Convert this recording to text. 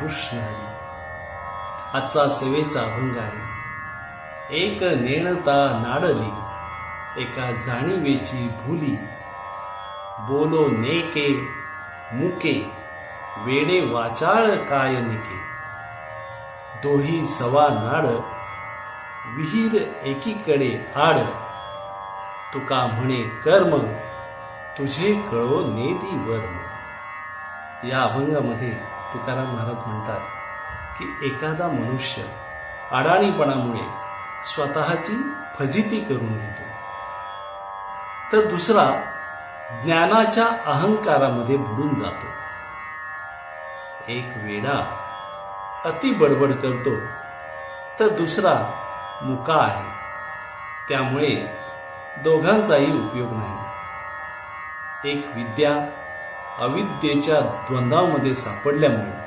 कृष्ण हरी. आजचा सेवेचा अभंग आहे. एक नेणता नाडली, एका जाणीवेची भुली, बोलो नेके मुके, वेडे वाचाळ काय निके. दोही सवा नाड, विहीर एकीकडे आड, तुका म्हणे कर्म, तुझे कळो नेती वर्म. या अभंगामध्ये तुकाराम महाराज म्हणतात की एखादा मनुष्य अडाणीपणामुळे स्वतःची फजिती करून घेतो, तर दुसरा ज्ञानाच्या अहंकारामध्ये बुडून जातो. एक वेडा अति बडबड करतो, तर दुसरा मुका आहे. त्यामुळे दोघांचाही उपयोग नाही. एक विद्या अविद्येच्या द्वंद्वामध्ये सापडल्यामुळे